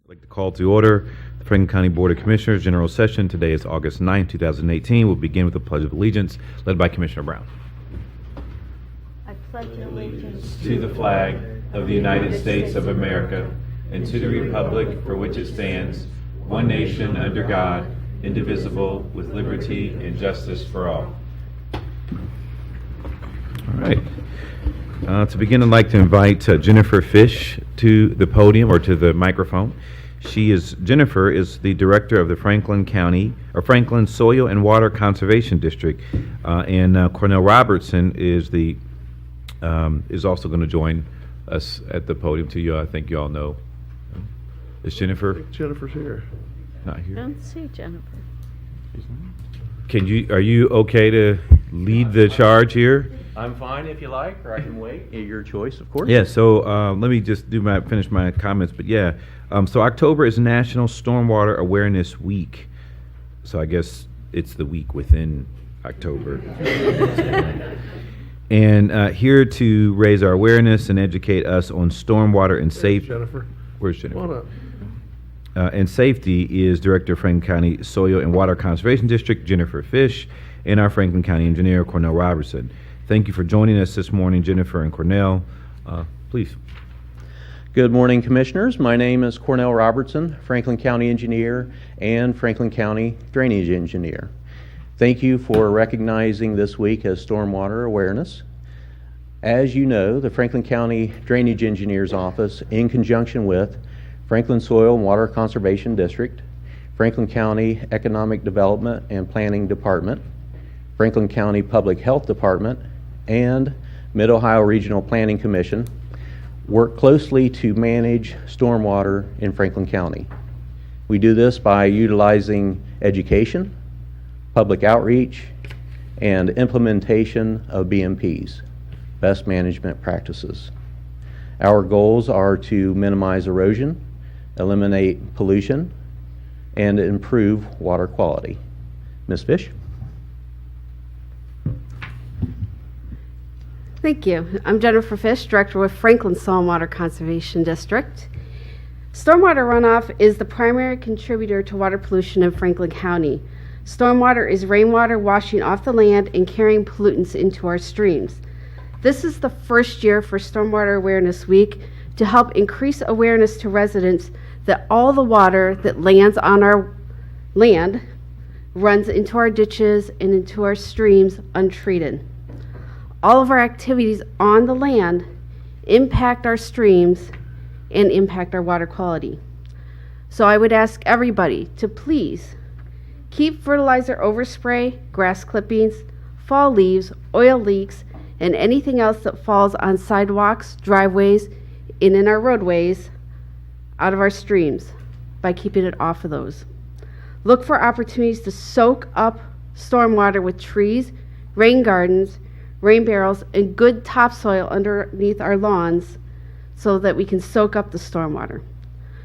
I'd like to call to order the Franklin County Board of Commissioners General Session. Today is August 9, 2018. We'll begin with the Pledge of Allegiance, led by Commissioner Brown. I pledge allegiance To the flag of the United States of America and to the republic for which it stands, one nation under God, indivisible, with liberty and justice for all. All right. To begin, I'd like to invite Jennifer Fish to the podium or to the microphone. Jennifer is the director of the Franklin Soil and Water Conservation District, and Cornell Robertson is also going to join us at the podium too. I think you all know. Is Jennifer Jennifer's here. not I here? don't see Jennifer. Are you okay to lead the charge here? I'm fine if you like, or I can wait. Your choice, of course. Yeah, so let me just finish my comments. But yeah, so October is National Stormwater Awareness Week. So I guess it's the week within October. And here to raise our awareness and educate us on stormwater and safety. Jennifer. Where's Come on Jennifer? up. And safety is Director of Franklin County Soil and Water Conservation District, Jennifer Fish, and our Franklin County Engineer, Cornell Robertson. Thank you for joining us this morning, Jennifer and Cornell. Please. Good morning, Commissioners. My name is Cornell Robertson, Franklin County Engineer and Franklin County Drainage Engineer. Thank you for recognizing this week as Stormwater Awareness. As you know, the Franklin County Drainage Engineer's Office, in conjunction with Franklin Soil and Water Conservation District, Franklin County Economic Development and Planning Department, Franklin County Public Health Department, and Mid-Ohio Regional Planning Commission work closely to manage stormwater in Franklin County. We do this by utilizing education, public outreach, and implementation of BMPs, best management practices. Our goals are to minimize erosion, eliminate pollution, and improve water quality. Ms. Fish? Thank you. I'm Jennifer Fish, Director with Franklin Soil and Water Conservation District. Stormwater runoff is the primary contributor to water pollution in Franklin County. Stormwater is rainwater washing off the land and carrying pollutants into our streams. This is the first year for Stormwater Awareness Week to help increase awareness to residents that all the water that lands on our land runs into our ditches and into our streams untreated. All of our activities on the land impact our streams and impact our water quality. So I would ask everybody to please keep fertilizer overspray, grass clippings, fall leaves, oil leaks, and anything else that falls on sidewalks, driveways, and in our roadways out of our streams by keeping it off of those. Look for opportunities to soak up stormwater with trees, rain gardens, rain barrels, and good topsoil underneath our lawns so that we can soak up the stormwater.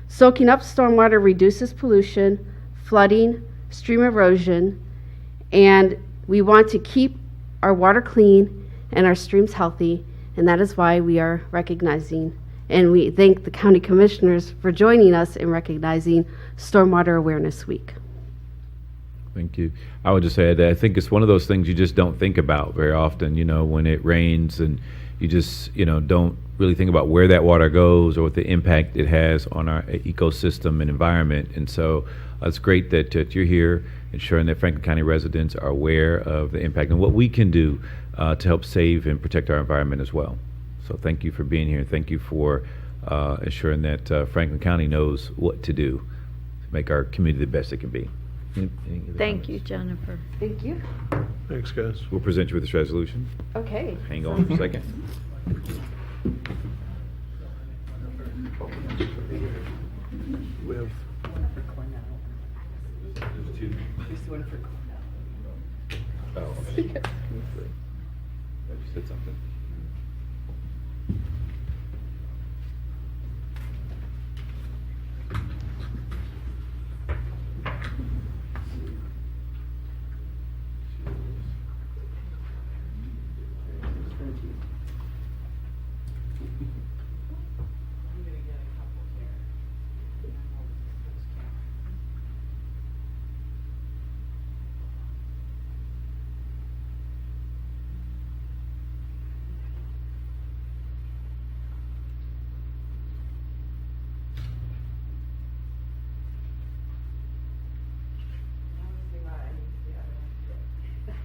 Soaking up stormwater reduces pollution, flooding, stream erosion, and we want to keep our water clean and our streams healthy, and that is why we are recognizing, and we thank the county commissioners for joining us in recognizing Stormwater Awareness Week. Thank you. I would just add that I think it's one of those things you just don't think about very often, when it rains, and you just, don't really think about where that water goes or what the impact it has on our ecosystem and environment. And so it's great that you're here ensuring that Franklin County residents are aware of the impact and what we can do to help save and protect our environment as well. So thank you for being here. Thank you for ensuring that Franklin County knows what to do to make our community the best it can be. Any other Thank you, comments? Jennifer. Thank you. Thanks, guys. We'll present you with this resolution. Okay. Hang on for a second. We have Oh, okay. I just said something.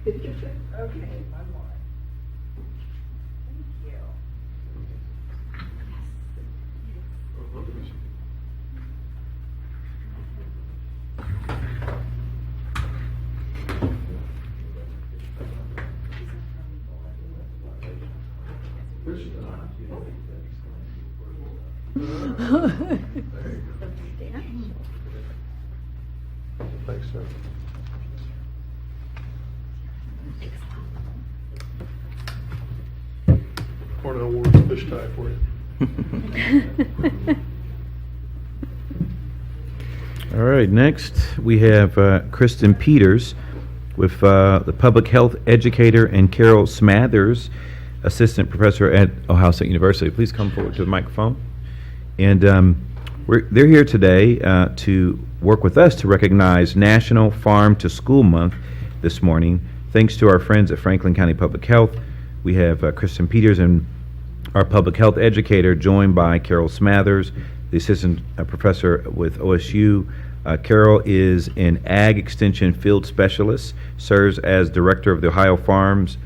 one more. Thank you. Thanks, sir. Cornell Ward's fish tie for you. All right, next we have Kristen Peters with the public health educator and Carol Smathers, assistant professor at Ohio State University. Please come forward to the microphone. And they're here today to work with us to recognize National Farm to School Month this morning. Thanks to our friends at Franklin County Public Health, we have Kristen Peters and our public health educator, joined by Carol Smathers, the assistant professor with OSU. Carol is an ag extension field specialist, serves as director of the Ohio Farms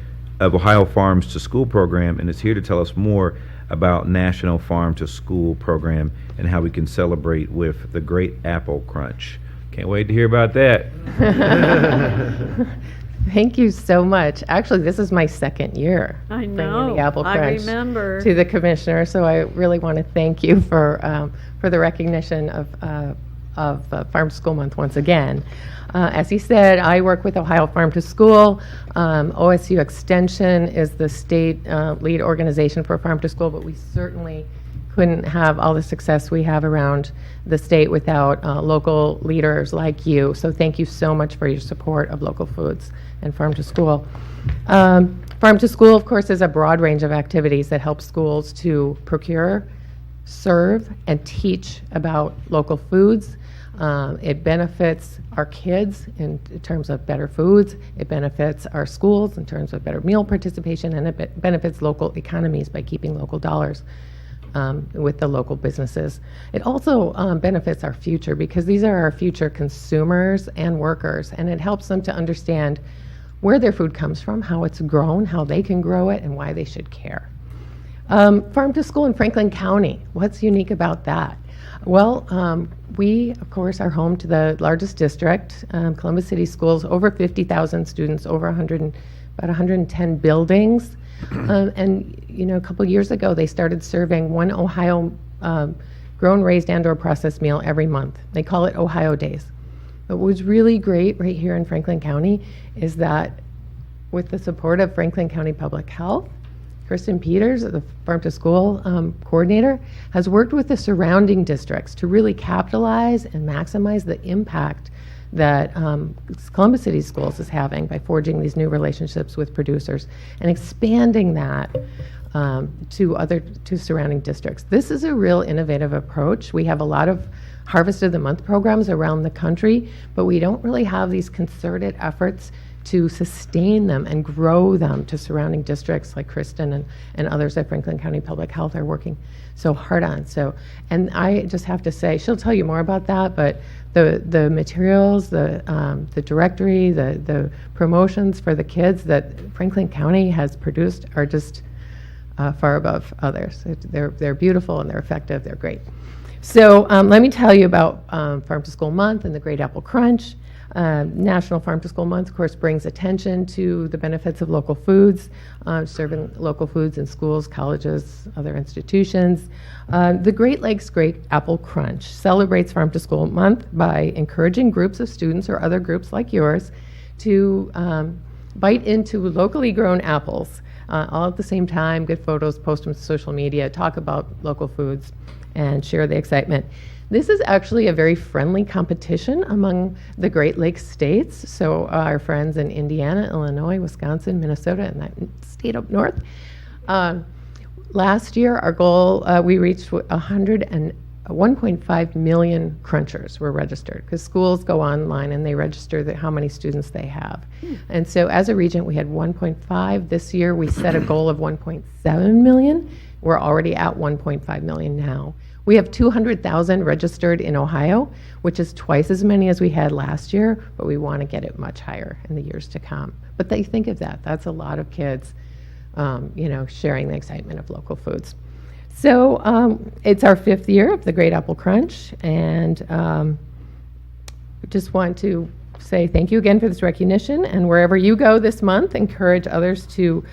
to School program, and is here to tell us more about National Farm to School program and how we can celebrate with the Great Apple Crunch. Can't wait to hear about that. Thank you so much. Actually, this is my second year I bringing know. the Apple I Crunch remember. to the commissioner. So I really want to thank you for the recognition of Farm to School Month once again. As he said, I work with Ohio Farm to School. OSU Extension is the state lead organization for Farm to School, but we certainly couldn't have all the success we have around the state without local leaders like you. So thank you so much for your support of local foods and Farm to School. Farm to School, of course, is a broad range of activities that help schools to procure, serve, and teach about local foods. It benefits our kids in terms of better foods. It benefits our schools in terms of better meal participation, and it benefits local economies by keeping local dollars with the local businesses. It also benefits our future because these are our future consumers and workers, and it helps them to understand where their food comes from, how it's grown, how they can grow it, and why they should care. Farm to School in Franklin County, what's unique about that? Well, we, of course, are home to the largest district, Columbus City Schools, over 50,000 students, over about 110 buildings. And, you know, a couple years ago, they started serving one Ohio grown, raised, and/or processed meal every month. They call it Ohio Days. But what was really great right here in Franklin County is that with the support of Franklin County Public Health, Kristen Peters, the Farm to School coordinator, has worked with the surrounding districts to really capitalize and maximize the impact that Columbus City Schools is having by forging these new relationships with producers and expanding that to surrounding districts. This is a real innovative approach. We have a lot of Harvest of the Month programs around the country, but we don't really have these concerted efforts to sustain them and grow them to surrounding districts like Kristen and others at Franklin County Public Health are working so hard on. So, and I just have to say, she'll tell you more about that, but the materials, the directory, the promotions for the kids that Franklin County has produced are just far above others. They're beautiful and they're effective. They're great. So let me tell you about Farm to School Month and the Great Apple Crunch. National Farm to School Month, of course, brings attention to the benefits of local foods, serving local foods in schools, colleges, other institutions. The Great Lakes Great Apple Crunch celebrates Farm to School Month by encouraging groups of students or other groups like yours to bite into locally grown apples all at the same time, get photos, post them to social media, talk about local foods, and share the excitement. This is actually a very friendly competition among the Great Lakes states. So our friends in Indiana, Illinois, Wisconsin, Minnesota, and that state up north. Last year, our goal, we reached 1.5 million crunchers were registered because schools go online and they register how many students they have. And so as a region, we had 1.5. This year, we set a goal of 1.7 million. We're already at 1.5 million now. We have 200,000 registered in Ohio, which is twice as many as we had last year, but we want to get it much higher in the years to come. But they think of that. That's a lot of kids, sharing the excitement of local foods. So it's our 5th year of the Great Apple Crunch, and we just want to say thank you again for this recognition, and wherever you go this month, encourage others to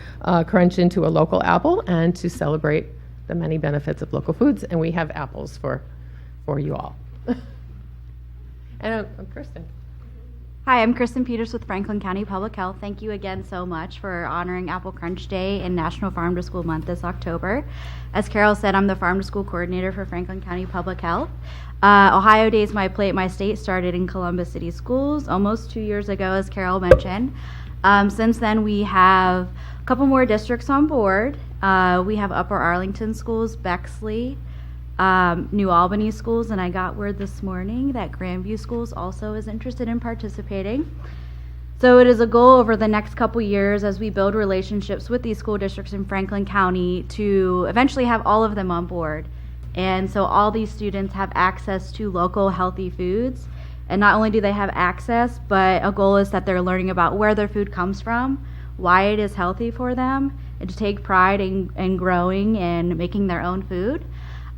crunch into a local apple and to celebrate the many benefits of local foods, and we have apples for you all. And Kristen. Hi, I'm Kristen Peters with Franklin County Public Health. Thank you again so much for honoring Apple Crunch Day and National Farm to School Month this October. As Carol said, I'm the Farm to School Coordinator for Franklin County Public Health. Ohio Days My Plate, My State started in Columbus City Schools almost 2 years ago, as Carol mentioned. Since then, we have a couple more districts on board. We have Upper Arlington Schools, Bexley, New Albany Schools, and I got word this morning that Grandview Schools also is interested in participating. So it is a goal over the next couple years as we build relationships with these school districts in Franklin County to eventually have all of them on board. And so all these students have access to local healthy foods. And not only do they have access, but a goal is that they're learning about where their food comes from, why it is healthy for them, and to take pride in growing and making their own food.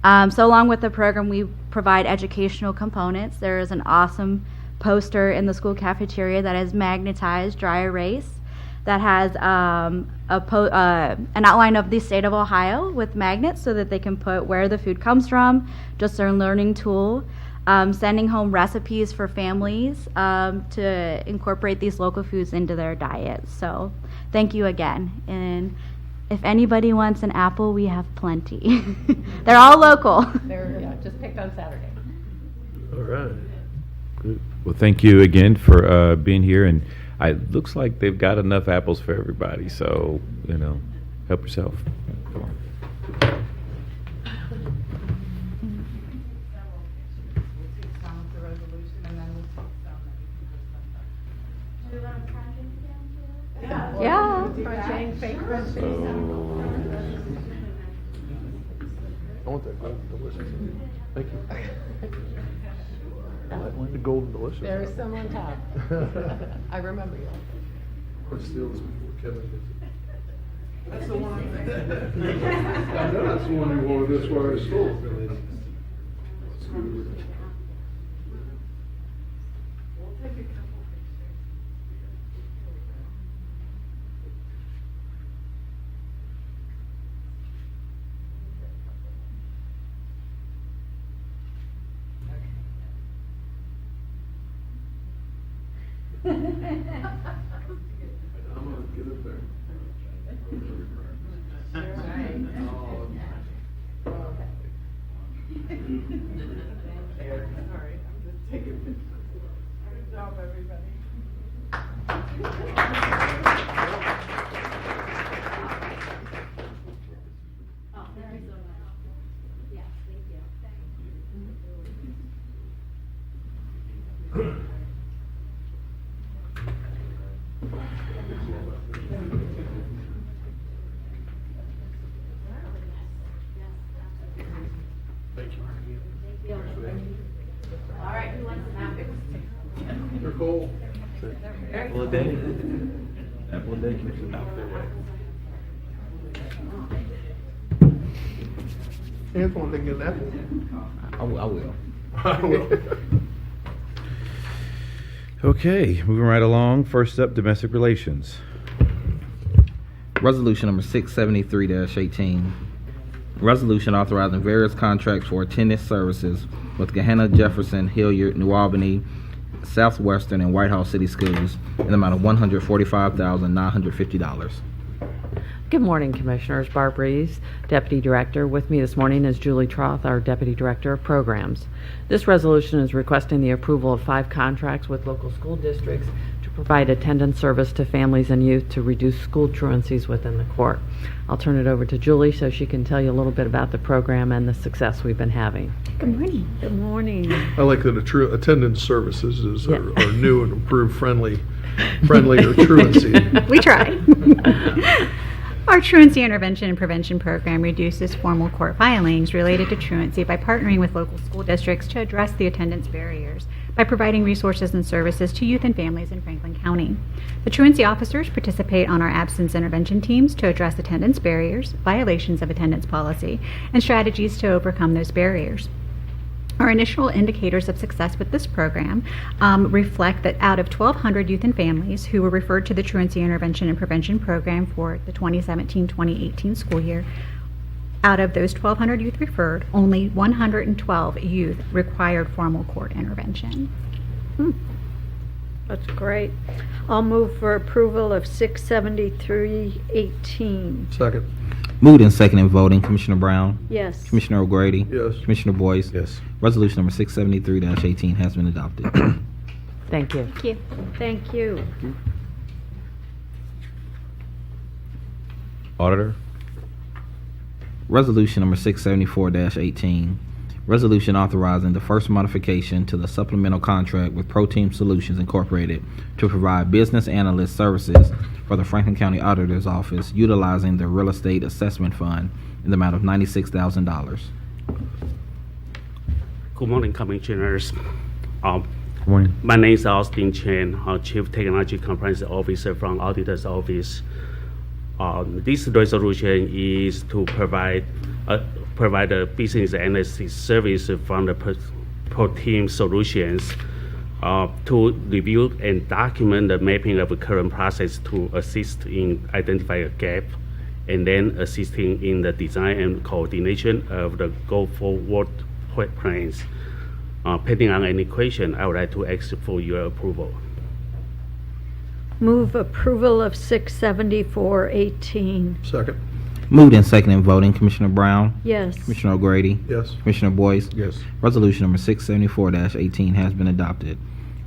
So along with the program, we provide educational components. There is an awesome poster in the school cafeteria that is magnetized dry erase that has an outline of the state of Ohio with magnets so that they can put where the food comes from, just their learning tool. Sending home recipes for families to incorporate these local foods into their diets. So thank you again. And if anybody wants an apple, we have plenty. They're all local. They're just picked on Saturday. All right. Good. Well, thank you again for being here, and it looks like they've got enough apples for everybody, so, help yourself. Come on. Yeah. I want that golden delicious. Thank you. The golden delicious. There is some on top. I remember you. Let's steal this before Kevin gets it. That's the one. I know that's the one you wanted this where I stole. I'm gonna get it there. Thank you. All right, who wants some apples? Nicole. Apple a day. Apple a day keeps them out their way. Antoine didn't get an apple. I will. I will. Okay, moving right along. First up, domestic relations. Resolution number 673-18. Resolution authorizing various contracts for attendance services with Gahanna, Jefferson, Hilliard, New Albany, Southwestern, and Whitehall City Schools in the amount of $145,950. Good morning, Commissioners. Barb Reeves, Deputy Director. With me this morning is Julie Troth, our Deputy Director of Programs. This resolution is requesting the approval of 5 contracts with local school districts to provide attendance service to families and youth to reduce school truancies within the court. I'll turn it over to Julie so she can tell you a little bit about the program and the success we've been having. Good morning. Good morning. I like that attendance services are new and improved friendly or truancy. We try. Our truancy intervention and prevention program reduces formal court filings related to truancy by partnering with local school districts to address the attendance barriers by providing resources and services to youth and families in Franklin County. The truancy officers participate on our absence intervention teams to address attendance barriers, violations of attendance policy, and strategies to overcome those barriers. Our initial indicators of success with this program reflect that out of 1,200 youth and families who were referred to the Truancy Intervention and Prevention Program for the 2017-2018 school year, out of those 1,200 youth referred, only 112 youth required formal court intervention. That's great. I'll move for approval of 673-18. Second. Moved and seconded voting. Commissioner Brown? Yes. Commissioner O'Grady? Yes. Commissioner Boyce? Yes. Resolution number 673-18 has been adopted. Thank you. Thank you. Thank you. Auditor? Resolution number 674-18. Resolution authorizing the first modification to the supplemental contract with ProTeam Solutions Incorporated to provide business analyst services for the Franklin County Auditor's Office utilizing the Real Estate Assessment Fund in the amount of $96,000. Good morning, Commissioners. Good morning. My name is Austin Chen, Chief Technology Compliance Officer from Auditor's Office. This resolution is to provide a business analysis service from the ProTeam Solutions to review and document the mapping of the current process to assist in identifying a gap and then assisting in the design and coordination of the go-forward plans. Pending on any question, I would like to ask for your approval. Move approval of 674-18. Second. Moved and seconded voting. Commissioner Brown? Yes. Commissioner O'Grady? Yes. Commissioner Boyce? Yes. Resolution number 674-18 has been adopted.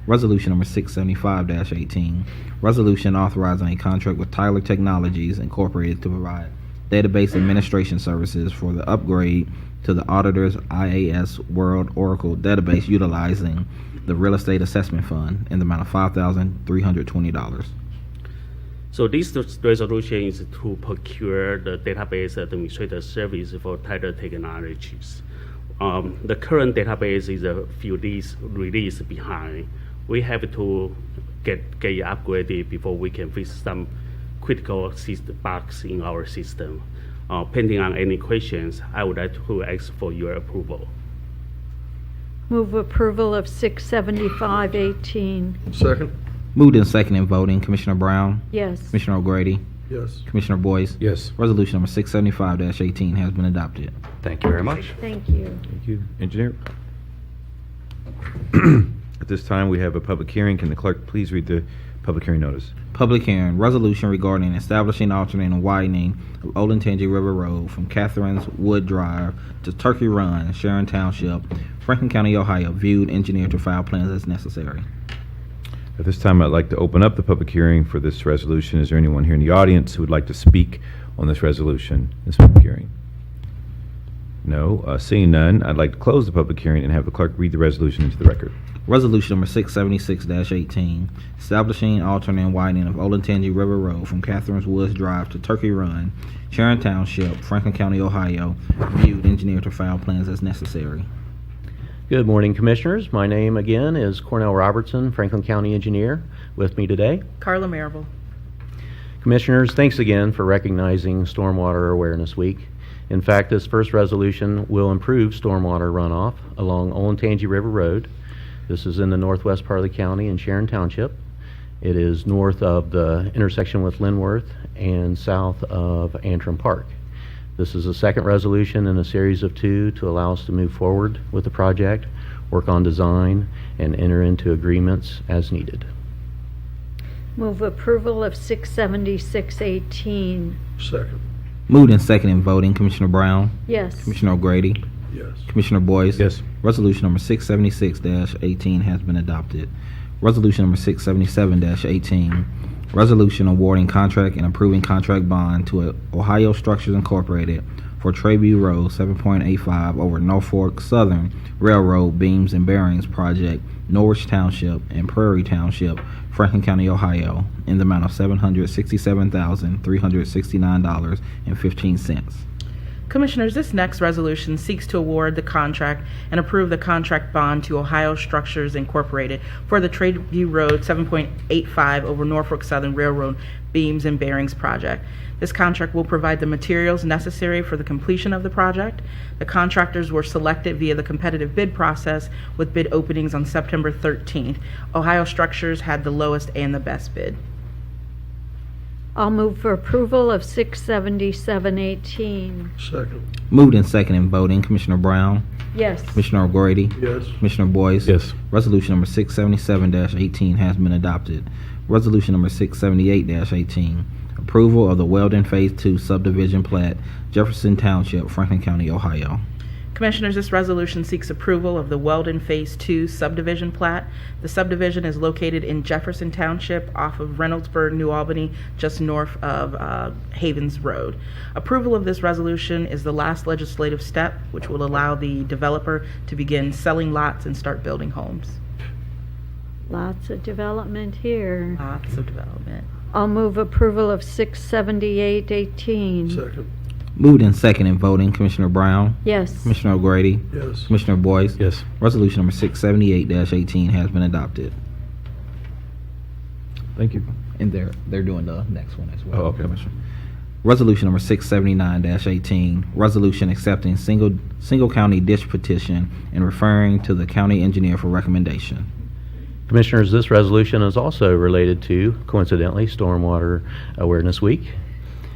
Resolution number 675-18. Resolution authorizing a contract with Tyler Technologies Incorporated to provide database administration services for the upgrade to the Auditor's IAS World Oracle database utilizing the Real Estate Assessment Fund in the amount of $5,320. So this resolution is to procure the database administrator service for Tyler Technologies. The current database is a few releases behind. We have to get it upgraded before we can fix some critical bugs in our system. Pending on any questions, I would like to ask for your approval. Move approval of 675-18. Second. Moved and seconded voting. Commissioner Brown? Yes. Commissioner O'Grady? Yes. Commissioner Boyce? Yes. Resolution number 675-18 has been adopted. Thank you very much. Thank you. Thank you. Engineer? At this time, we have a public hearing. Can the clerk please read the public hearing notice? Public hearing, resolution regarding establishing, alternating, and widening of Olentangy River Road from Catherine's Wood Drive to Turkey Run, Sharon Township, Franklin County, Ohio, viewed, engineered to file plans as necessary. At this time, I'd like to open up the public hearing for this resolution. Is there anyone here in the audience who would like to speak on this resolution, this public hearing? No. Seeing none, I'd like to close the public hearing and have the clerk read the resolution into the record. Resolution number 676-18, establishing, alternating, and widening of Olentangy River Road from Catherine's Woods Drive to Turkey Run, Sharon Township, Franklin County, Ohio, viewed, engineered to file plans as necessary. Good morning, Commissioners. My name again is Cornell Robertson, Franklin County Engineer. With me today, Carla Marable. Commissioners, thanks again for recognizing Stormwater Awareness Week. In fact, this first resolution will improve stormwater runoff along Olentangy River Road. This is in the northwest part of the county in Sharon Township. It is north of the intersection with Linworth and south of Antrim Park. This is the second resolution in a series of two to allow us to move forward with the project, work on design, and enter into agreements as needed. Move approval of 676-18. Second. Moved and seconded voting. Commissioner Brown? Yes. Commissioner O'Grady? Yes. Commissioner Boyce? Yes. Resolution number 676-18 has been adopted. Resolution number 677-18, resolution awarding contract and approving contract bond to Ohio Structures Incorporated for Trayview Road 7.85 over Norfolk Southern Railroad beams and bearings project, Norwich Township and Prairie Township, Franklin County, Ohio, in the amount of $767,369.15. Commissioners, this next resolution seeks to award the contract and approve the contract bond to Ohio Structures Incorporated for the Trayview Road 7.85 over Norfolk Southern Railroad beams and bearings project. This contract will provide the materials necessary for the completion of the project. The contractors were selected via the competitive bid process with bid openings on September 13th. Ohio Structures had the lowest and the best bid. I'll move for approval of 677-18. Second. Moved and second in voting, Commissioner Brown, Yes. Commissioner O'Grady, Yes. Commissioner Boyce. Yes. Resolution number 677-18 has been adopted. Resolution number 678-18, approval of the Weldon Phase 2 subdivision plat, Jefferson Township, Franklin County, Ohio. Commissioners, this resolution seeks approval of the Weldon Phase 2 subdivision plat. The subdivision is located in Jefferson Township off of Reynoldsburg, New Albany, just north of Havens Road. Approval of this resolution is the last legislative step, which will allow the developer to begin selling lots and start building homes. Lots of development here. Lots of development. I'll move approval of 678-18. Second. Moved and second in voting, Commissioner Brown, Yes. Commissioner O'Grady, Yes. Commissioner Boyce. Yes. Resolution number 678-18 has been adopted. Thank you. And they're doing the next one as well. Oh, okay. Commissioner. Resolution number 679-18, resolution accepting single county ditch petition and referring to the county engineer for recommendation. Commissioners, this resolution is also related to, coincidentally, Stormwater Awareness Week.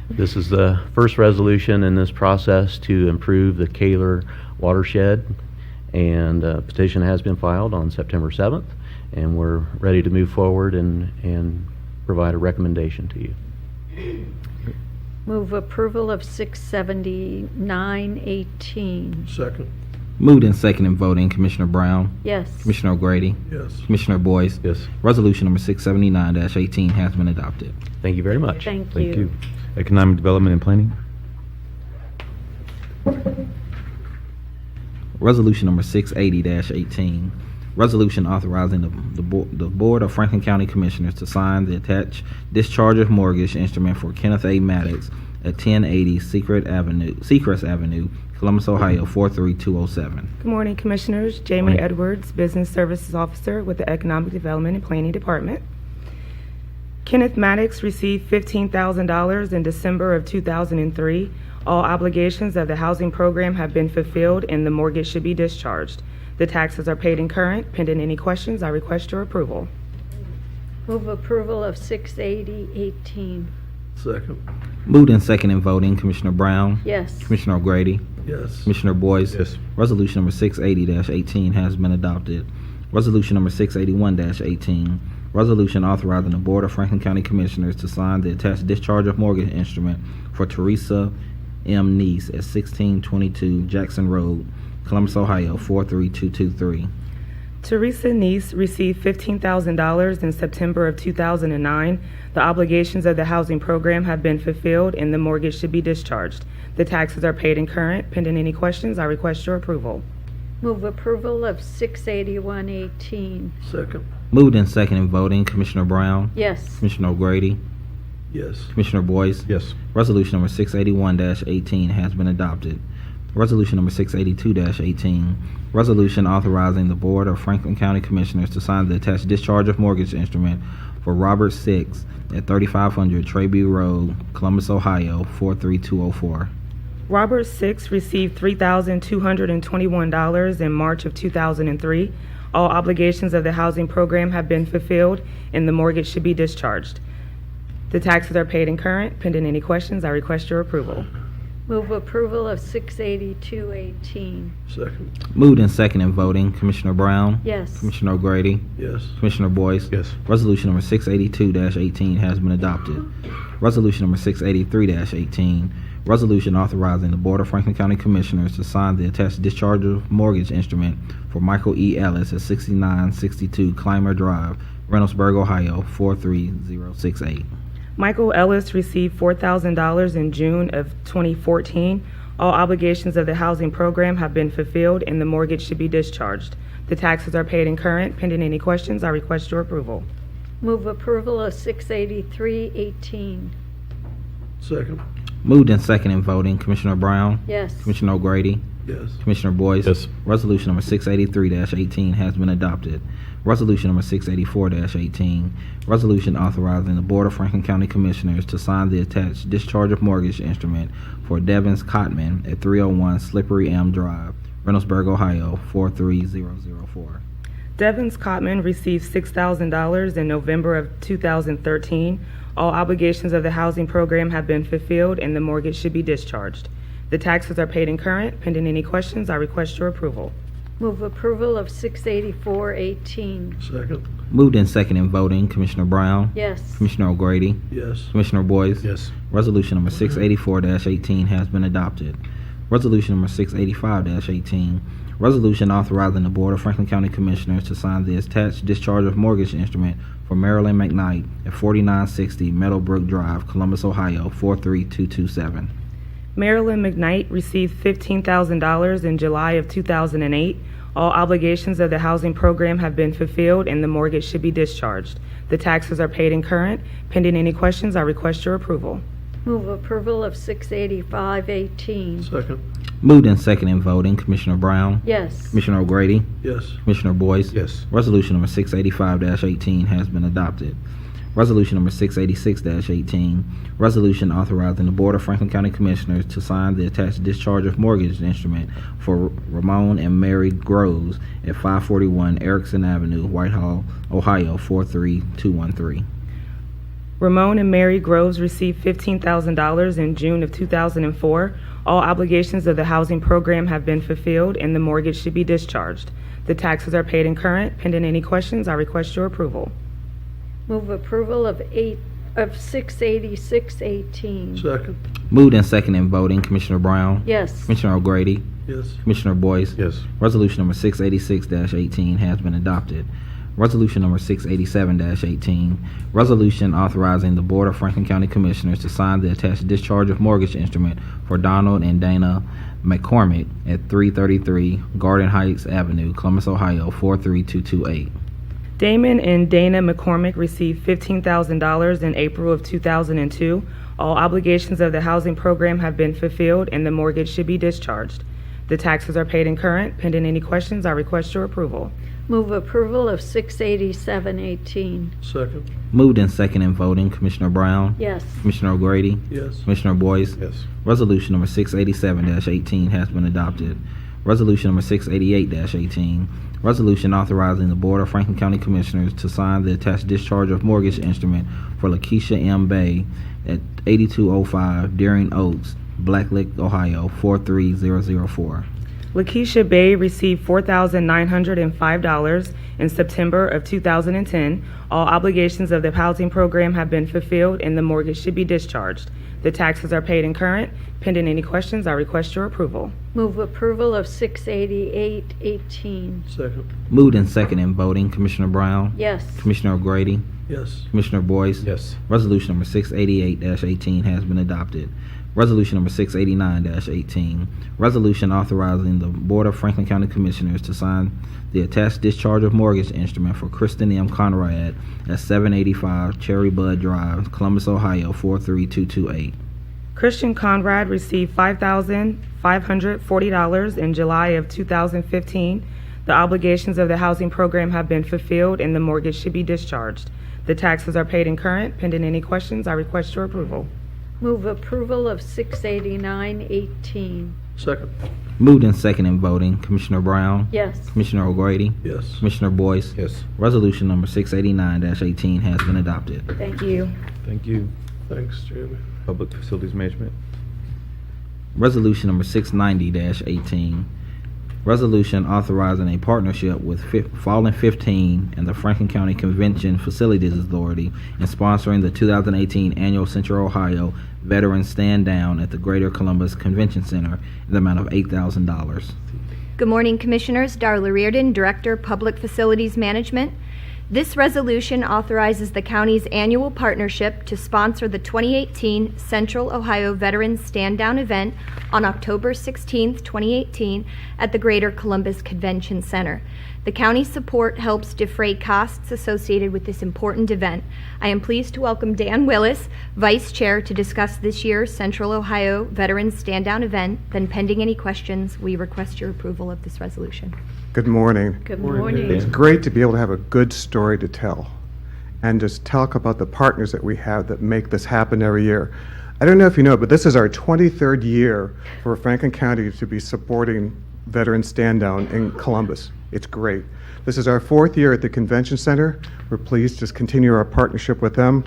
This is the first resolution in this process to improve the Kaler watershed, and a petition has been filed on September 7th, and we're ready to move forward and provide a recommendation to you. Move approval of 679-18. Second. Moved and second in voting, Commissioner Brown, Yes. Commissioner O'Grady, Yes. Commissioner Boyce. Yes. Resolution number 679-18 has been adopted. Thank you very much. Thank Thank you. you. Economic Development and Planning? Resolution number 680-18, resolution authorizing the Board of Franklin County Commissioners to sign the attached discharge of mortgage instrument for Kenneth A. Maddox at 1080 Seacrest Avenue, Columbus, Ohio, 43207. Good morning, Commissioners. Jamie Morning. Edwards, Business Services Officer with the Economic Development and Planning Department. Kenneth Maddox received $15,000 in December of 2003. All obligations of the housing program have been fulfilled and the mortgage should be discharged. The taxes are paid in current. Pending any questions, I request your approval. Move approval of 680-18. Second. Moved and second in voting, Commissioner Brown, Yes. Commissioner O'Grady, Yes. Commissioner Boyce. Yes. Resolution number 680-18 has been adopted. Resolution number 681-18, resolution authorizing the Board of Franklin County Commissioners to sign the attached discharge of mortgage instrument for Teresa M. Neese at 1622 Jackson Road, Columbus, Ohio, 43223. Teresa Neese received $15,000 in September of 2009. The obligations of the housing program have been fulfilled and the mortgage should be discharged. The taxes are paid in current. Pending any questions, I request your approval. Move approval of 681-18. Second. Moved and second in voting, Commissioner Brown, Yes. Commissioner O'Grady, Yes. Commissioner Boyce. Yes. Resolution number 681-18 has been adopted. Resolution number 682-18, resolution authorizing the Board of Franklin County Commissioners to sign the attached discharge of mortgage instrument for Robert Six at 3500 Trayview Road, Columbus, Ohio, 43204. Robert Six received $3,221 in March of 2003. All obligations of the housing program have been fulfilled and the mortgage should be discharged. The taxes are paid in current. Pending any questions, I request your approval. Move approval of 682-18. Second. Moved and second in voting, Commissioner Brown, Yes. Commissioner O'Grady, Yes. Commissioner Boyce. Yes. Resolution number 682-18 has been adopted. Resolution number 683-18, resolution authorizing the Board of Franklin County Commissioners to sign the attached discharge of mortgage instrument for Michael E. Ellis at 6962 Clymer Drive, Reynoldsburg, Ohio, 43068. Michael Ellis received $4,000 in June of 2014. All obligations of the housing program have been fulfilled and the mortgage should be discharged. The taxes are paid in current. Pending any questions, I request your approval. Move approval of 683-18. Second. Moved and second in voting, Commissioner Brown, Yes. Commissioner O'Grady, Yes. Commissioner Boyce. Yes. Resolution number 683-18 has been adopted. Resolution number 684-18, resolution authorizing the Board of Franklin County Commissioners to sign the attached discharge of mortgage instrument for Devins Cotman at 301 Slippery Elm Drive, Reynoldsburg, Ohio, 43004. Devins Cotman received $6,000 in November of 2013. All obligations of the housing program have been fulfilled and the mortgage should be discharged. The taxes are paid in current. Pending any questions, I request your approval. Move approval of 684-18. Second. Moved and second in voting, Commissioner Brown, Yes. Commissioner O'Grady, Yes. Commissioner Boyce. Yes. Resolution number 684-18 has been adopted. Resolution number 685-18, resolution authorizing the Board of Franklin County Commissioners to sign the attached discharge of mortgage instrument for Marilyn McKnight at 4960 Meadowbrook Drive, Columbus, Ohio, 43227. Marilyn McKnight received $15,000 in July of 2008. All obligations of the housing program have been fulfilled and the mortgage should be discharged. The taxes are paid in current. Pending any questions, I request your approval. Move approval of 685-18. Second. Moved and second in voting, Commissioner Brown, Yes. Commissioner O'Grady, Yes. Commissioner Boyce. Yes. Resolution number 685-18 has been adopted. Resolution number 686-18, resolution authorizing the Board of Franklin County Commissioners to sign the attached discharge of mortgage instrument for Ramon and Mary Groves at 541 Erickson Avenue, Whitehall, Ohio, 43213. Ramon and Mary Groves received $15,000 in June of 2004. All obligations of the housing program have been fulfilled and the mortgage should be discharged. The taxes are paid in current. Pending any questions, I request your approval. Move approval of 686-18. Second. Moved and second in voting, Commissioner Brown, Yes. Commissioner O'Grady, Yes. Commissioner Boyce. Yes. Resolution number 686-18 has been adopted. Resolution number 687-18, resolution authorizing the Board of Franklin County Commissioners to sign the attached discharge of mortgage instrument for Donald and Dana McCormick at 333 Garden Heights Avenue, Columbus, Ohio, 43228. Damon and Dana McCormick received $15,000 in April of 2002. All obligations of the housing program have been fulfilled and the mortgage should be discharged. The taxes are paid in current. Pending any questions, I request your approval. Move approval of 687-18. Second. Moved and second in voting, Commissioner Brown, Yes. Commissioner O'Grady, Yes. Commissioner Boyce. Yes. Resolution number 687-18 has been adopted. Resolution number 688-18, resolution authorizing the Board of Franklin County Commissioners to sign the attached discharge of mortgage instrument for Lakeisha M. Bay at 8205 Deering Oaks, Blacklick, Ohio, 43004. Lakeisha Bay received $4,905 in September of 2010. All obligations of the housing program have been fulfilled and the mortgage should be discharged. The taxes are paid in current. Pending any questions, I request your approval. Move approval of 688-18. Second. Moved and second in voting, Commissioner Brown, Yes. Commissioner O'Grady, Yes. Commissioner Boyce. Yes. Resolution number 688-18 has been adopted. Resolution number 689-18, resolution authorizing the Board of Franklin County Commissioners to sign the attached discharge of mortgage instrument for Kristen M. Conrad at 785 Cherry Bud Drive, Columbus, Ohio, 43228. Christian Conrad received $5,540 in July of 2015. The obligations of the housing program have been fulfilled and the mortgage should be discharged. The taxes are paid in current. Pending any questions, I request your approval. Move approval of 689-18. Second. Moved and second in voting, Commissioner Brown, Yes. Commissioner O'Grady, Yes. Commissioner Boyce. Yes. Resolution number 689-18 has been adopted. Thank you. Thank you. Thanks, Jeremy. Public Facilities Management. Resolution number 690-18, resolution authorizing a partnership with Fallen 15 and the Franklin County Convention Facilities Authority and sponsoring the 2018 annual Central Ohio Veterans Stand Down at the Greater Columbus Convention Center in the amount of $8,000. Good morning, Commissioners. Darla Reardon, Director, Public Facilities Management. This resolution authorizes the county's annual partnership to sponsor the 2018 Central Ohio Veterans Stand Down event on October 16, 2018, at the Greater Columbus Convention Center. The county's support helps defray costs associated with this important event. I am pleased to welcome Dan Willis, Vice Chair, to discuss this year's Central Ohio Veterans Stand Down event. Then, pending any questions, we request your approval of this resolution. Good morning. Good morning. It's great to be able to have a good story to tell and just talk about the partners that we have that make this happen every year. I don't know if you know, but this is our 23rd year for Franklin County to be supporting Veterans Stand Down in Columbus. It's great. This is our 4th year at the Convention Center. We're pleased to continue our partnership with them.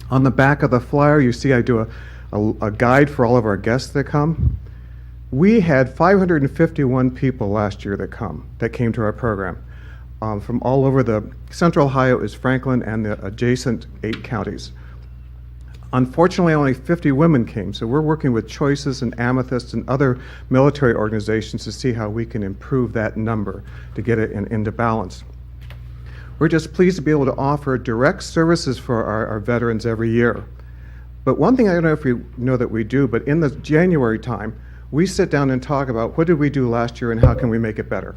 On the back of the flyer, you see I do a guide for all of our guests that come. We had 551 people last year that came to our program. From all over the Central Ohio is Franklin and the adjacent 8 counties. Unfortunately, only 50 women came, so we're working with Choices and Amethyst and other military organizations to see how we can improve that number to get it into balance. We're just pleased to be able to offer direct services for our veterans every year. But one thing, I don't know if you know that we do, but in the January time, we sit down and talk about what did we do last year and how can we make it better.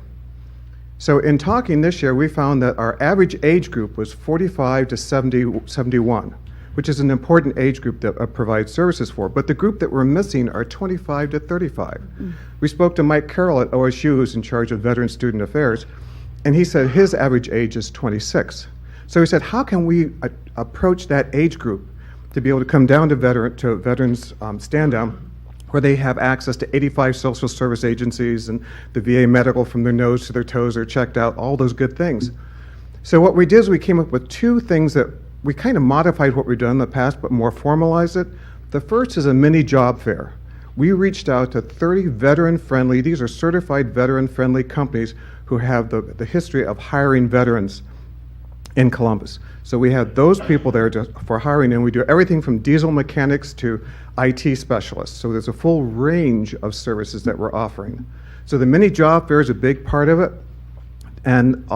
So in talking this year, we found that our average age group was 45 to 71, which is an important age group that provides services for. But the group that we're missing are 25 to 35. We spoke to Mike Carroll at OSU, who's in charge of Veteran Student Affairs, and he said his average age is 26. So he said, how can we approach that age group to be able to come down to Veterans Stand Down, where they have access to 85 social service agencies and the VA medical from their nose to their toes are checked out, all those good things. So what we did is we came up with 2 things that we kind of modified what we've done in the past, but more formalized it. The first is a mini job fair. We reached out to 30 veteran-friendly, these are certified veteran-friendly companies who have the history of hiring veterans in Columbus. So we had those people there for hiring, and we do everything from diesel mechanics to IT specialists. So there's a full range of services that we're offering. So the mini job fair is a big part of it. And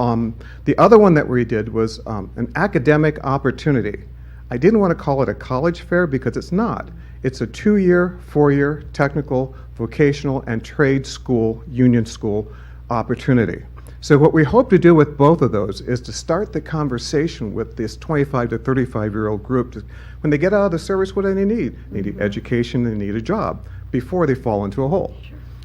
the other one that we did was an academic opportunity. I didn't want to call it a college fair because it's not. It's a 2-year, 4-year technical, vocational, and trade school, union school opportunity. So what we hope to do with both of those is to start the conversation with this 25 to 35-year-old group. When they get out of the service, what do they need? They need education, they need a job before they fall into a hole.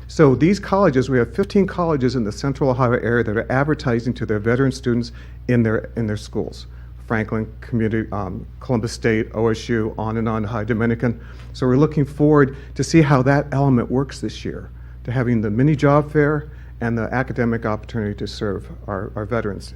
So these colleges, we have 15 colleges in the Central Ohio area that are advertising to their veteran students in their schools. Franklin Community, Columbus State, OSU, on and on, High Dominican. So we're looking forward to see how that element works this year, to having the mini job fair and the academic opportunity to serve our veterans.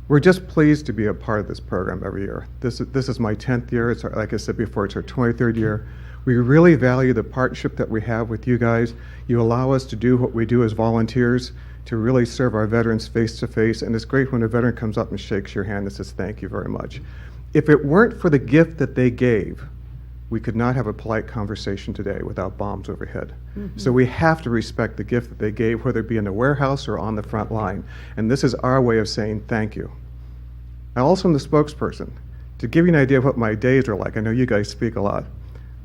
We're just pleased to be a part of this program every year. This is my 10th year. It's like I said before, it's our 23rd year. We really value the partnership that we have with you guys. You allow us to do what we do as volunteers to really serve our veterans face to face, and it's great when a veteran comes up and shakes your hand and says, thank you very much. If it weren't for the gift that they gave, we could not have a polite conversation today without bombs overhead. So we have to respect the gift that they gave, whether it be in the warehouse or on the front line. And this is our way of saying thank you. I also am the spokesperson. To give you an idea of what my days are like, I know you guys speak a lot.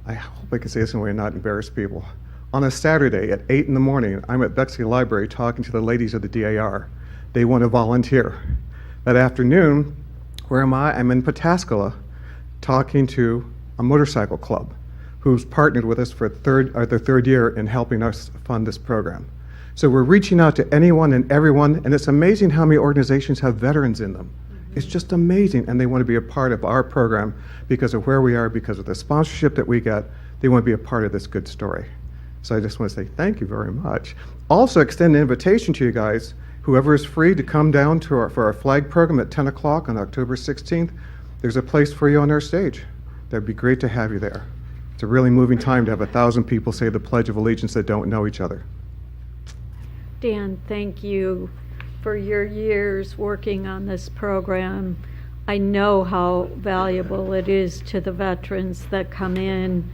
I hope I can say this in a way and not embarrass people. On a Saturday at 8 in the morning, I'm at Bexley Library talking to the ladies of the DAR. They want to volunteer. That afternoon, where am I? I'm in Pataskala talking to a motorcycle club who's partnered with us for their 3rd year in helping us fund this program. So we're reaching out to anyone and everyone, and it's amazing how many organizations have veterans in them. It's just amazing, and they want to be a part of our program because of where we are, because of the sponsorship that we get. They want to be a part of this good story. So I just want to say thank you very much. Also extend an invitation to you guys, whoever is free to come down to for our flag program at 10 o'clock on October 16th. There's a place for you on our stage. That'd be great to have you there. It's a really moving time to have 1,000 people say the Pledge of Allegiance that don't know each other. Dan, thank you for your years working on this program. I know how valuable it is to the veterans that come in,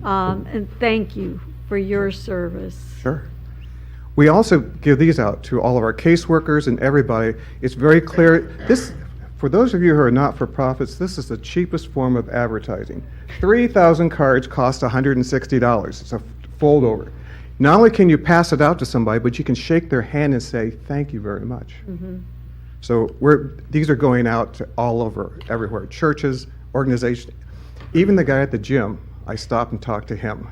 and thank you for your service. Sure. We also give these out to all of our caseworkers and everybody. It's very clear. This, for those of you who are not-for-profits, this is the cheapest form of advertising. 3,000 cards cost $160. It's a fold over. Not only can you pass it out to somebody, but you can shake their hand and say, thank you very much. So these are going out to all over, everywhere, churches, organizations. Even the guy at the gym, I stopped and talked to him.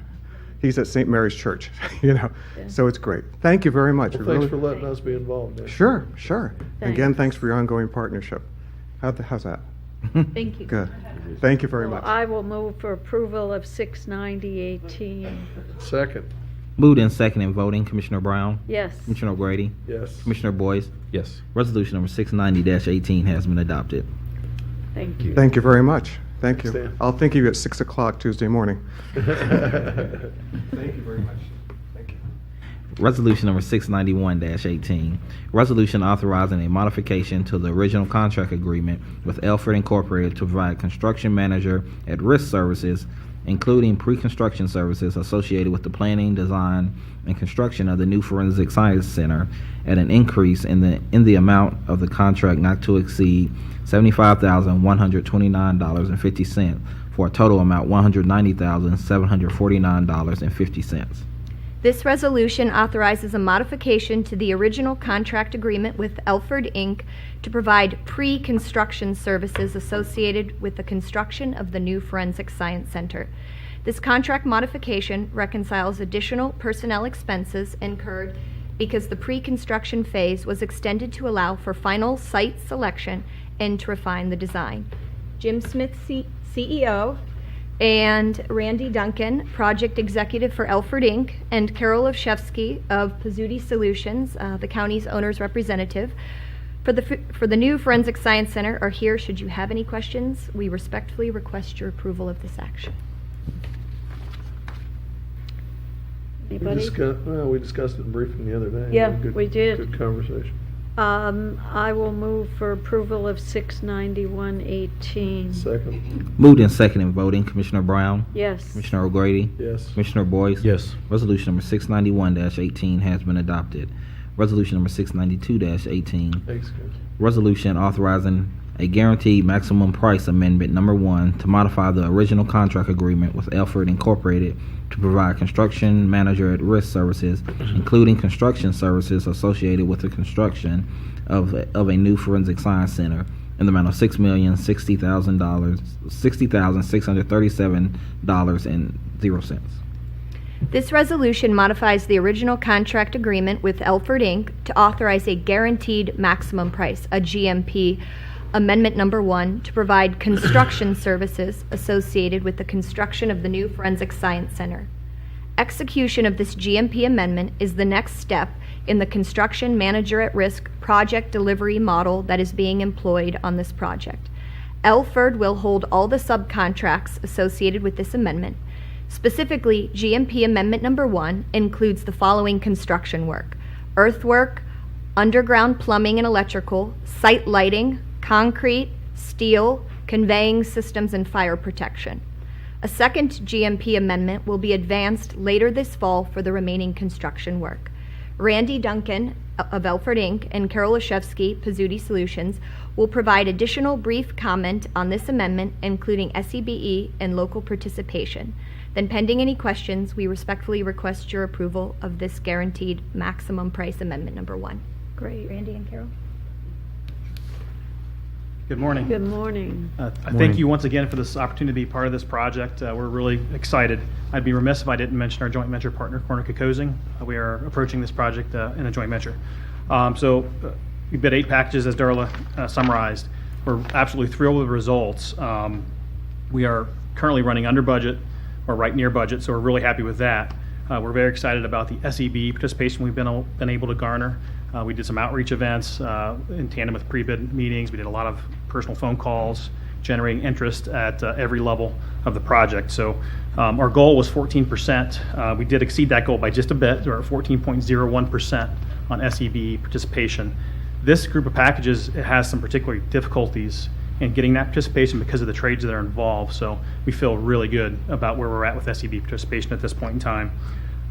He's at St. Mary's Church, you know. So it's great. Thank you very much. Well, We thanks really- for letting us be involved. Dan. Sure, sure. Again, thanks for your ongoing partnership. How's that? Thank you. Good. Thank you very So much. I will move for approval of 69018. Second. Moved and seconded voting, Commissioner Brown, Yes. Commissioner O'Grady, Yes. Commissioner Boyce. Yes. Resolution number 690-18 has been adopted. Thank you. Thank you very much. Thank you. Stan. I'll think of you at 6 o'clock Tuesday morning. Thank you very much. Thank you. Resolution number 691-18, resolution authorizing a modification to the original contract agreement with Elford Incorporated to provide construction manager at risk services, including pre-construction services associated with the planning, design, and construction of the new Forensic Science Center at an increase in the amount of the contract not to exceed $75,129.50 for a total amount $190,749.50. This resolution authorizes a modification to the original contract agreement with Elford Inc. to provide pre-construction services associated with the construction of the new Forensic Science Center. This contract modification reconciles additional personnel expenses incurred because the pre-construction phase was extended to allow for final site selection and to refine the design. Jim Smith, CEO, and Randy Duncan, Project Executive for Elford Inc., and Carol Olszewski of Pizzuti Solutions, the county's owner's representative, for the new Forensic Science Center are here. Should you have any questions, we respectfully request your approval of this action. Anybody? We discussed it in briefing the other day. Yeah, Good- we did. Good conversation. I will move for approval of 69118. Second. Moved and seconded voting, Commissioner Brown, Yes. Commissioner O'Grady, Yes. Commissioner Boyce. Yes. Resolution number 691-18 has been adopted. Resolution number 692-18, Thanks, guys. resolution authorizing a guaranteed maximum price amendment number 1 to modify the original contract agreement with Elford Incorporated to provide construction manager at risk services, including construction services associated with the construction of a new Forensic Science Center in the amount of $6,637.00. This resolution modifies the original contract agreement with Elford Inc. to authorize a guaranteed maximum price, a GMP, amendment number 1, to provide construction services associated with the construction of the new Forensic Science Center. Execution of this GMP amendment is the next step in the construction manager at risk project delivery model that is being employed on this project. Elford will hold all the subcontracts associated with this amendment. Specifically, GMP Amendment Number 1 includes the following construction work: earthwork, underground plumbing and electrical, site lighting, concrete, steel, conveying systems, and fire protection. A second GMP amendment will be advanced later this fall for the remaining construction work. Randy Duncan of Elford Inc. and Carol Olszewski, Pizzuti Solutions, will provide additional brief comment on this amendment, including SEBE and local participation. Then, pending any questions, we respectfully request your approval of this guaranteed maximum price amendment number 1. Great. Randy and Carol? Good morning. Good morning. I thank you once again for this opportunity to be part of this project. We're really excited. I'd be remiss if I didn't mention our joint venture partner, Corner Kokosing. We are approaching this project in a joint venture. We bid 8 packages, as Darla summarized. We're absolutely thrilled with the results. We are currently running under budget or right near budget, so we're really happy with that. We're very excited about the SEB participation we've been able to garner. We did some outreach events in tandem with pre-bid meetings. We did a lot of personal phone calls, generating interest at every level of the project. So our goal was 14%. We did exceed that goal by just a bit. We're at 14.01% on SEB participation. This group of packages has some particular difficulties in getting that participation because of the trades that are involved. So we feel really good about where we're at with SEB participation at this point in time.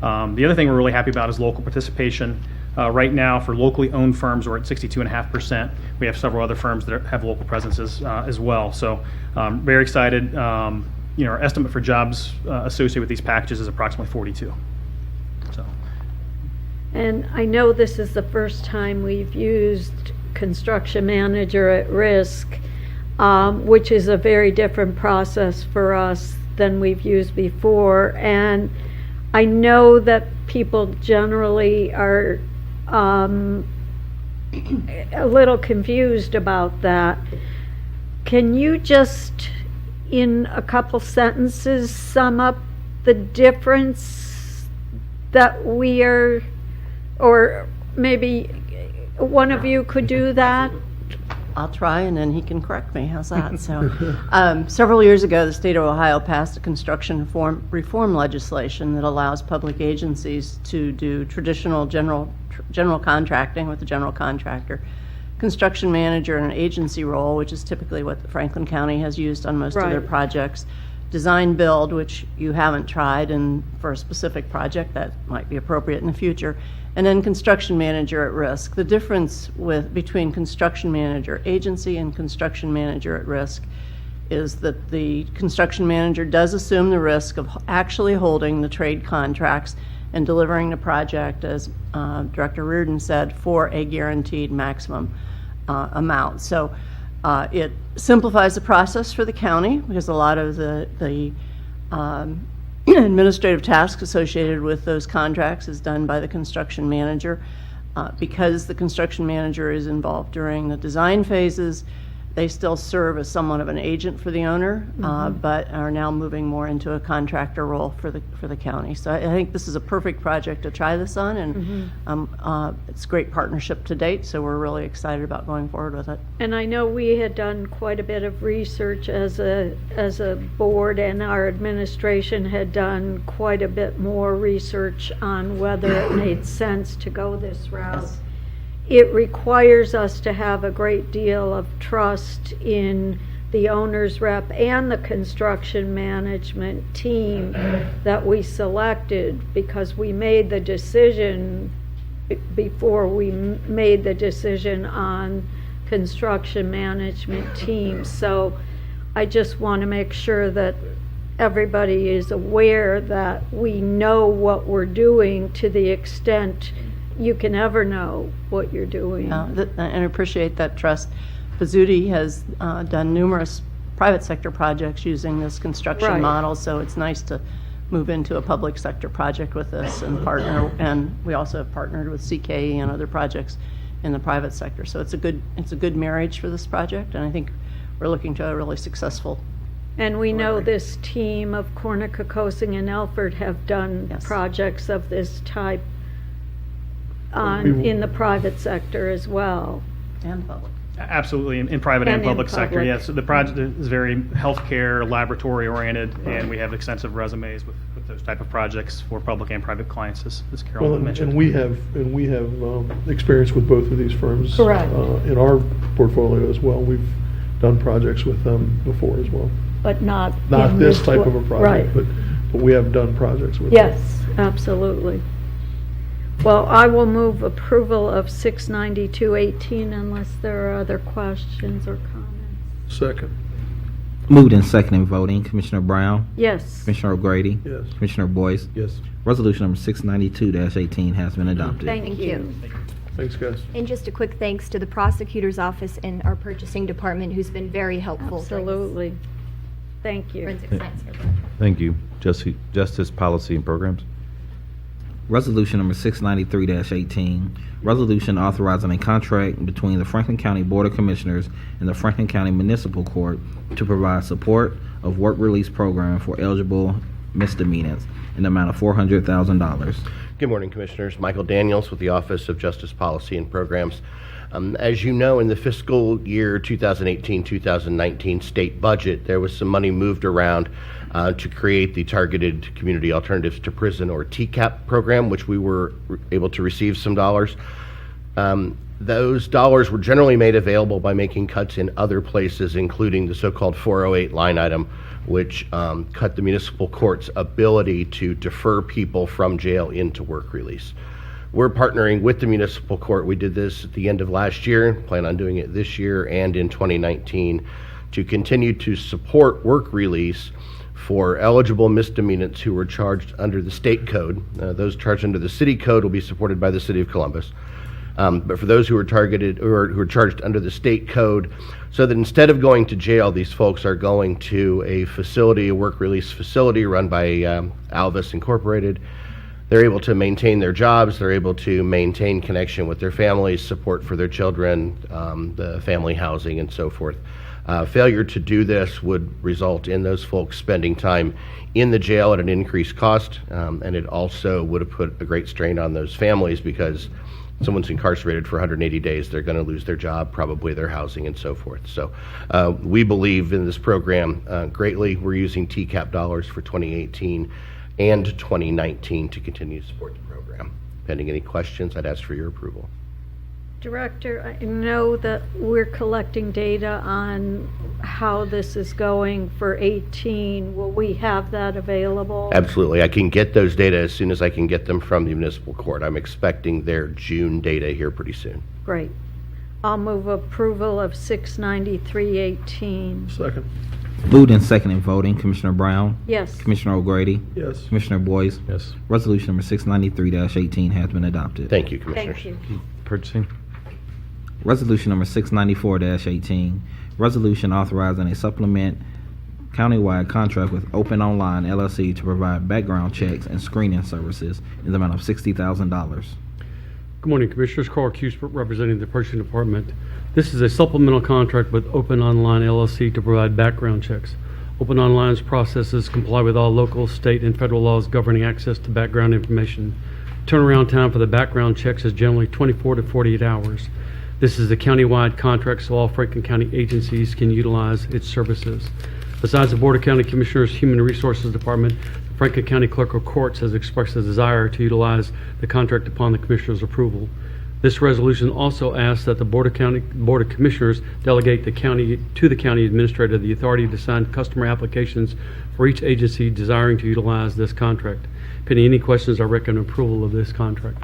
The other thing we're really happy about is local participation. Right now, for locally owned firms, we're at 62.5%. We have several other firms that have local presences as well. So very excited. Our estimate for jobs associated with these packages is approximately 42. So. And I know this is the first time we've used construction manager at risk, which is a very different process for us than we've used before. And I know that people generally are a little confused about that. Can you just, in a couple sentences, sum up the difference that we are, or maybe one of you could do that? I'll try, and then he can correct me. How's that? So, several years ago, the state of Ohio passed a construction reform legislation that allows public agencies to do traditional general contracting with the general contractor, construction manager in an agency role, which is typically what Franklin County has used on most of their projects, design build, which you haven't tried, and for a specific project that might be appropriate in the future, and then construction manager at risk. The difference between construction manager agency and construction manager at risk is that the construction manager does assume the risk of actually holding the trade contracts and delivering the project, as Director Reardon said, for a guaranteed maximum amount. So it simplifies the process for the county, because a lot of the administrative tasks associated with those contracts is done by the construction manager. Because the construction manager is involved during the design phases, they still serve as somewhat of an agent for the owner, but are now moving more into a contractor role for the county. So I think this is a perfect project to try this on, and it's a great partnership to date, so we're really excited about going forward with it. And I know we had done quite a bit of research as a board, and our administration had done quite a bit more research on whether it made sense to go this route. Yes. It requires us to have a great deal of trust in the owner's rep and the construction management team that we selected, because we made the decision before we made the decision on construction management team. So I just want to make sure that everybody is aware that we know what we're doing to the extent you can ever know what you're doing. And I appreciate that trust. Pizzuti has done numerous private sector projects using this construction model, so it's nice to move into a public sector project with this and partner. And we also have partnered with CKE and other projects in the private sector. So it's a good marriage for this project, and I think we're looking to a really successful. And we know this team of Corner, Kokosing, and Elford have done projects of this type in the private sector as well. And public. Absolutely, in private and public sector, yes. So the project is very healthcare, laboratory oriented, and we have extensive resumes with those type of projects for public and private clients, as Carol had mentioned. And we have experience with both of these firms. Correct. In our portfolio as well. We've done projects with them before as well. But not this type of a project, but we have done projects with them. Yes, absolutely. Well, I will move approval of 69218 unless there are other questions or comments. Second. Moved and seconded voting. Commissioner Brown? Yes. Commissioner O'Grady? Yes. Commissioner Boyce? Yes. Resolution number 692-18 has been adopted. Thank you. Thanks, guys. And just a quick thanks to the prosecutor's office and our purchasing department, who's been very helpful. Absolutely. Thank you. Thank you. Justice Policy and Programs. Resolution number 693-18, resolution authorizing a contract between the Franklin County Board of Commissioners and the Franklin County Municipal Court to provide support of work release program for eligible misdemeanors in the amount of $400,000. Good morning, Commissioners. Michael Daniels with the Office of Justice Policy and Programs. As you know, in the fiscal year 2018-2019 state budget, there was some money moved around to create the Targeted Community Alternatives to Prison, or TCAP program, which we were able to receive some dollars. Those dollars were generally made available by making cuts in other places, including the so-called 408 line item, which cut the municipal court's ability to defer people from jail into work release. We're partnering with the municipal court. We did this at the end of last year, plan on doing it this year and in 2019, to continue to support work release for eligible misdemeanants who were charged under the state code. Those charged under the city code will be supported by the City of Columbus. But for those who are targeted or who are charged under the state code, so that instead of going to jail, these folks are going to a facility, a work release facility run by Alvis Incorporated. They're able to maintain their jobs, they're able to maintain connection with their families, support for their children, the family housing and so forth. Failure to do this would result in those folks spending time in the jail at an increased cost, and it also would have put a great strain on those families because someone's incarcerated for 180 days, they're going to lose their job, probably their housing, and so forth. So we believe in this program greatly. We're using TCAP dollars for 2018 and 2019 to continue to support the program. Pending any questions, I'd ask for your approval. Director, I know that we're collecting data on how this is going for 18. Will we have that available? Absolutely. I can get those data as soon as I can get them from the municipal court. I'm expecting their June data here pretty soon. Great. I'll move approval of 69318. Second. Moved and seconded voting. Commissioner Brown? Yes. Commissioner O'Grady? Yes. Commissioner Boyce? Yes. Resolution number 693-18 has been adopted. Thank you, Commissioners. Thank you. Purchasing. Resolution number 694-18, resolution authorizing a supplement countywide contract with Open Online LLC to provide background checks and screening services in the amount of $60,000. Good morning, Commissioners. Carl Cuthbert representing the Purchasing Department. This is a supplemental contract with Open Online LLC to provide background checks. Open Online's processes comply with all local, state, and federal laws governing access to background information. Turnaround time for the background checks is generally 24 to 48 hours. This is a countywide contract, so all Franklin County agencies can utilize its services. Besides the Board of County Commissioners Human Resources Department, the Franklin County Clerk of Courts has expressed a desire to utilize the contract upon the Commissioner's approval. This resolution also asks that the Board of Commissioners delegate to the County Administrator the authority to sign customer applications for each agency desiring to utilize this contract. Pending any questions, I recommend approval of this contract.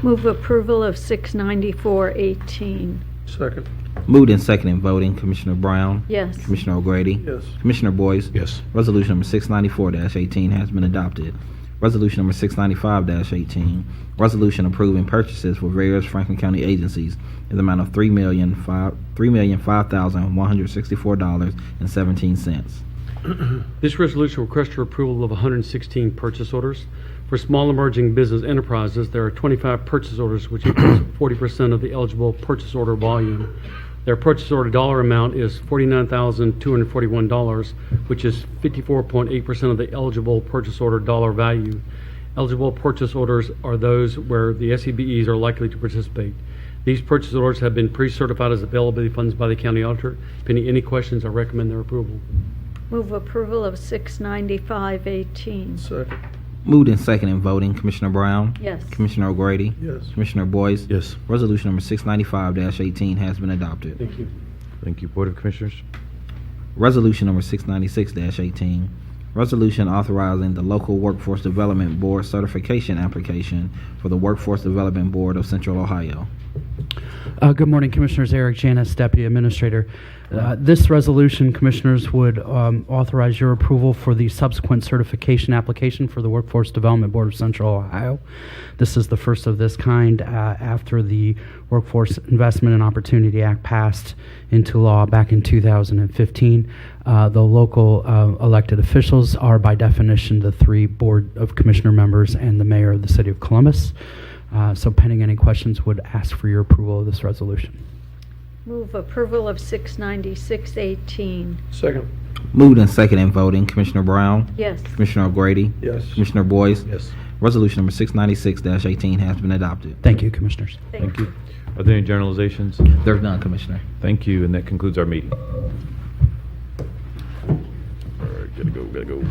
Move approval of 69418. Second. Moved and seconded voting. Commissioner Brown? Yes. Commissioner O'Grady? Yes. Commissioner Boyce? Yes. Resolution number 694-18 has been adopted. Resolution number 695-18, resolution approving purchases for various Franklin County agencies in the amount of $3,005,164.17. This resolution requests your approval of 116 purchase orders. For small emerging business enterprises, there are 25 purchase orders, which equals 40% of the eligible purchase order volume. Their purchase order dollar amount is $49,241, which is 54.8% of the eligible purchase order dollar value. Eligible purchase orders are those where the SEBEs are likely to participate. These purchase orders have been pre-certified as availability funds by the county auditor. Pending any questions, I recommend their approval. Move approval of 69518. Second. Moved and seconded voting. Commissioner Brown? Yes. Commissioner O'Grady? Yes. Commissioner Boyce? Yes. Resolution number 695-18 has been adopted. Thank you. Thank you, Board of Commissioners. Resolution number 696-18, resolution authorizing the Local Workforce Development Board certification application for the Workforce Development Board of Central Ohio. Good morning, Commissioners. Eric Janis, Deputy Administrator. This resolution, Commissioners, would authorize your approval for the subsequent certification application for the Workforce Development Board of Central Ohio. This is the first of this kind after the Workforce Investment and Opportunity Act passed into law back in 2015. The local elected officials are, by definition, the three Board of Commissioner members and the Mayor of the City of Columbus. So pending any questions, would ask for your approval of this resolution. Move approval of 69618. Second. Moved and seconded voting. Commissioner Brown? Yes. Commissioner O'Grady? Yes. Commissioner Boyce? Yes. Resolution number 696-18 has been adopted. Thank you, Commissioners. Thank you. Are there any generalizations? There's none, Commissioner. Thank you, and that concludes our meeting. All right, gotta go.